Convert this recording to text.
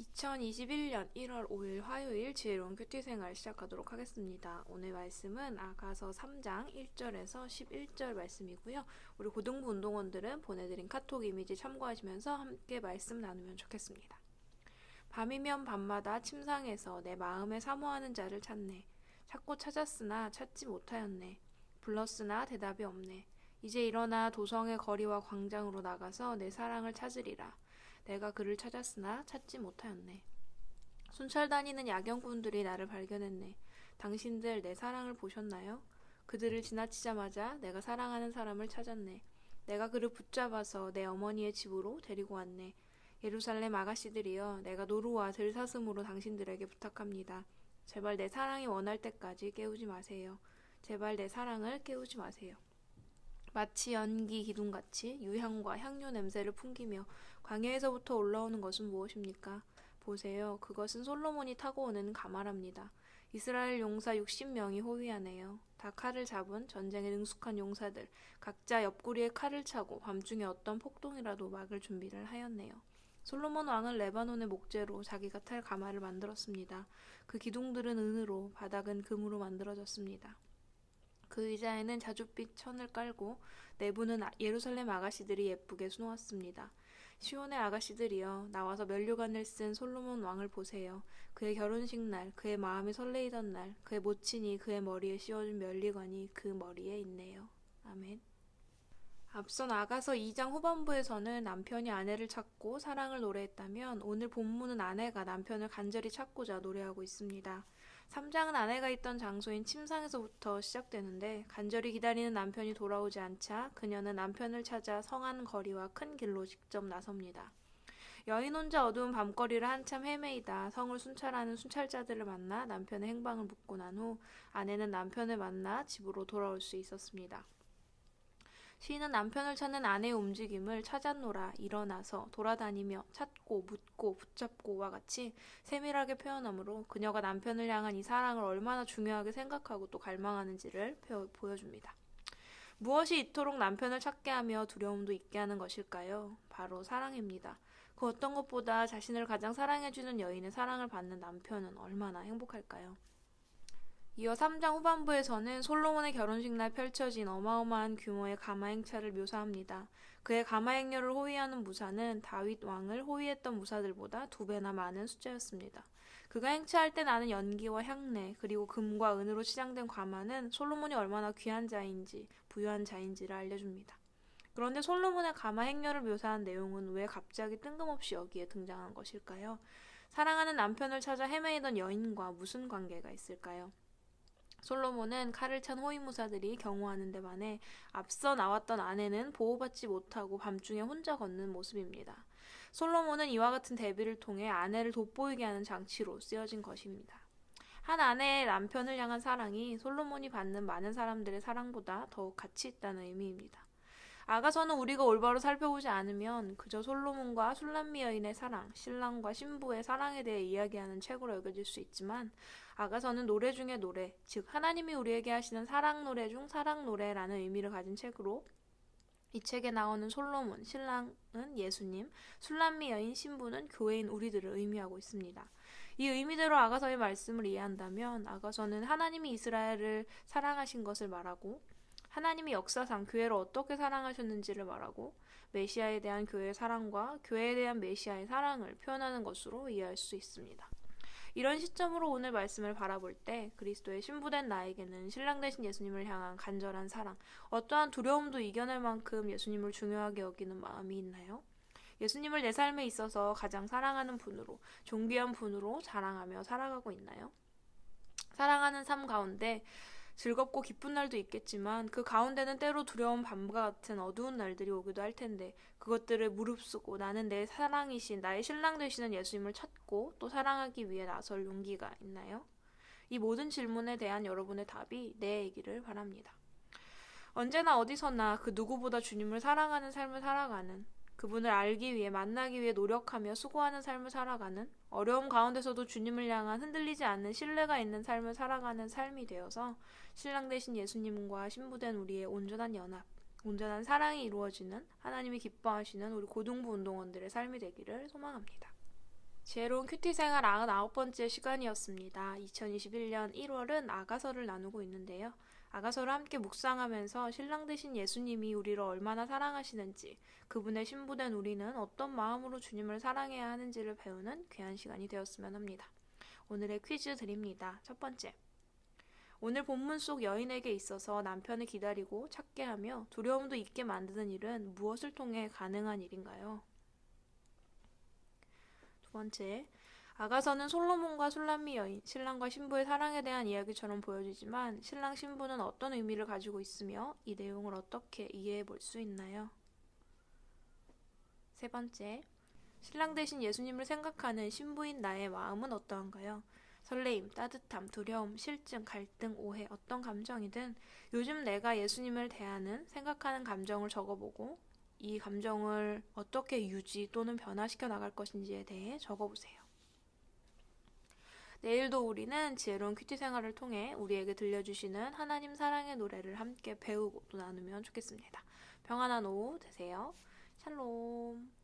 2021년 1월 5일 화요일 지혜로운 큐티 생활 시작하도록 하겠습니다. 오늘 말씀은 아가서 3장 1절에서 11절 말씀이고요. 우리 고등부 운동원들은 보내드린 카톡 이미지 참고하시면서 함께 말씀 나누면 좋겠습니다. 밤이면 밤마다 침상에서 내 마음에 사모하는 자를 찾네. 찾고 찾았으나 찾지 못하였네. 불렀으나 대답이 없네. 이제 일어나 도성의 거리와 광장으로 나가서 내 사랑을 찾으리라. 내가 그를 찾았으나 찾지 못하였네. 순찰 다니는 야경꾼들이 나를 발견했네. 당신들 내 사랑을 보셨나요? 그들을 지나치자마자 내가 사랑하는 사람을 찾았네. 내가 그를 붙잡아서 내 어머니의 집으로 데리고 왔네. 예루살렘 아가씨들이여, 내가 노루와 들사슴으로 당신들에게 부탁합니다. 제발 내 사랑이 원할 때까지 깨우지 마세요. 제발 내 사랑을 깨우지 마세요. 마치 연기 기둥같이 유향과 향료 냄새를 풍기며 광야에서부터 올라오는 것은 무엇입니까? 보세요. 그것은 솔로몬이 타고 오는 가마랍니다. 이스라엘 용사 60명이 호위하네요. 다 칼을 잡은 전쟁에 능숙한 용사들, 각자 옆구리에 칼을 차고 밤중에 어떤 폭동이라도 막을 준비를 하였네요. 솔로몬 왕은 레바논의 목재로 자기가 탈 가마를 만들었습니다. 그 기둥들은 은으로, 바닥은 금으로 만들어졌습니다. 그 의자에는 자줏빛 천을 깔고 내부는 예루살렘 아가씨들이 예쁘게 수놓았습니다. 시온의 아가씨들이여, 나와서 면류관을 쓴 솔로몬 왕을 보세요. 그의 결혼식 날, 그의 마음이 설레이던 날, 그의 모친이 그의 머리에 씌워준 면류관이 그 머리에 있네요. 아멘. 앞선 아가서 2장 후반부에서는 남편이 아내를 찾고 사랑을 노래했다면 오늘 본문은 아내가 남편을 간절히 찾고자 노래하고 있습니다. 3장은 아내가 있던 장소인 침상에서부터 시작되는데 간절히 기다리는 남편이 돌아오지 않자 그녀는 남편을 찾아 성안 거리와 큰 길로 직접 나섭니다. 여인 혼자 어두운 밤거리를 한참 헤매이다 성을 순찰하는 순찰자들을 만나 남편의 행방을 묻고 난 후 아내는 남편을 만나 집으로 돌아올 수 있었습니다. 시인은 남편을 찾는 아내의 움직임을 찾았노라, 일어나서, 돌아다니며, 찾고, 묻고, 붙잡고와 같이 세밀하게 표현하므로 그녀가 남편을 향한 이 사랑을 얼마나 중요하게 생각하고 또 갈망하는지를 보여줍니다. 무엇이 이토록 남편을 찾게 하며 두려움도 있게 하는 것일까요? 바로 사랑입니다. 그 어떤 것보다 자신을 가장 사랑해주는 여인의 사랑을 받는 남편은 얼마나 행복할까요? 이어 3장 후반부에서는 솔로몬의 결혼식 날 펼쳐진 어마어마한 규모의 가마 행차를 묘사합니다. 그의 가마 행렬을 호위하는 무사는 다윗 왕을 호위했던 무사들보다 2배나 많은 숫자였습니다. 그가 행차할 때 나는 연기와 향내, 그리고 금과 은으로 치장된 가마는 솔로몬이 얼마나 귀한 자인지, 부유한 자인지를 알려줍니다. 그런데 솔로몬의 가마 행렬을 묘사한 내용은 왜 갑자기 뜬금없이 여기에 등장한 것일까요? 사랑하는 남편을 찾아 헤매이던 여인과 무슨 관계가 있을까요? 솔로몬은 칼을 찬 호위무사들이 경호하는 데 반해 앞서 나왔던 아내는 보호받지 못하고 밤중에 혼자 걷는 모습입니다. 솔로몬은 이와 같은 대비를 통해 아내를 돋보이게 하는 장치로 쓰여진 것입니다. 한 아내의 남편을 향한 사랑이 솔로몬이 받는 많은 사람들의 사랑보다 더욱 가치 있다는 의미입니다. 아가서는 우리가 올바로 살펴보지 않으면 그저 솔로몬과 술람미 여인의 사랑, 신랑과 신부의 사랑에 대해 이야기하는 책으로 여겨질 수 있지만 아가서는 노래 중의 노래, 즉 하나님이 우리에게 하시는 사랑 노래 중 사랑 노래라는 의미를 가진 책으로 이 책에 나오는 솔로몬, 신랑은 예수님, 술람미 여인, 신부는 교회인 우리들을 의미하고 있습니다. 이 의미대로 아가서의 말씀을 이해한다면 아가서는 하나님이 이스라엘을 사랑하신 것을 말하고 하나님이 역사상 교회를 어떻게 사랑하셨는지를 말하고 메시아에 대한 교회의 사랑과 교회에 대한 메시아의 사랑을 표현하는 것으로 이해할 수 있습니다. 이런 시점으로 오늘 말씀을 바라볼 때 그리스도의 신부된 나에게는 신랑 되신 예수님을 향한 간절한 사랑, 어떠한 두려움도 이겨낼 만큼 예수님을 중요하게 여기는 마음이 있나요? 예수님을 내 삶에 있어서 가장 사랑하는 분으로, 존귀한 분으로 자랑하며 살아가고 있나요? 사랑하는 삶 가운데 즐겁고 기쁜 날도 있겠지만 그 가운데는 때로 두려운 밤과 같은 어두운 날들이 오기도 할 텐데 그것들을 무릅쓰고 나는 내 사랑이신 나의 신랑 되시는 예수님을 찾고 또 사랑하기 위해 나설 용기가 있나요? 이 모든 질문에 대한 여러분의 답이 네이기를 바랍니다. 언제나 어디서나 그 누구보다 주님을 사랑하는 삶을 살아가는, 그분을 알기 위해 만나기 위해 노력하며 수고하는 삶을 살아가는, 어려움 가운데서도 주님을 향한 흔들리지 않는 신뢰가 있는 삶을 살아가는 삶이 되어서 신랑 되신 예수님과 신부된 우리의 온전한 연합, 온전한 사랑이 이루어지는 하나님이 기뻐하시는 우리 고등부 운동원들의 삶이 되기를 소망합니다. 지혜로운 큐티 생활 99번째 시간이었습니다. 2021년 1월은 아가서를 나누고 있는데요. 아가서를 함께 묵상하면서 신랑 되신 예수님이 우리를 얼마나 사랑하시는지, 그분의 신부된 우리는 어떤 마음으로 주님을 사랑해야 하는지를 배우는 귀한 시간이 되었으면 합니다. 오늘의 퀴즈 드립니다. 첫 번째. 오늘 본문 속 여인에게 있어서 남편을 기다리고 찾게 하며 두려움도 있게 만드는 일은 무엇을 통해 가능한 일인가요? 두 번째, 아가서는 솔로몬과 술람미 여인, 신랑과 신부의 사랑에 대한 이야기처럼 보여지지만 신랑 신부는 어떤 의미를 가지고 있으며 이 내용을 어떻게 이해해 볼 수 있나요? 세 번째, 신랑 대신 예수님을 생각하는 신부인 나의 마음은 어떠한가요? 설레임, 따뜻함, 두려움, 실증, 갈등, 오해, 어떤 감정이든 요즘 내가 예수님을 대하는, 생각하는 감정을 적어보고 이 감정을 어떻게 유지 또는 변화시켜 나갈 것인지에 대해 적어보세요. 내일도 우리는 지혜로운 큐티 생활을 통해 우리에게 들려주시는 하나님 사랑의 노래를 함께 배우고 또 나누면 좋겠습니다. 평안한 오후 되세요. 샬롬.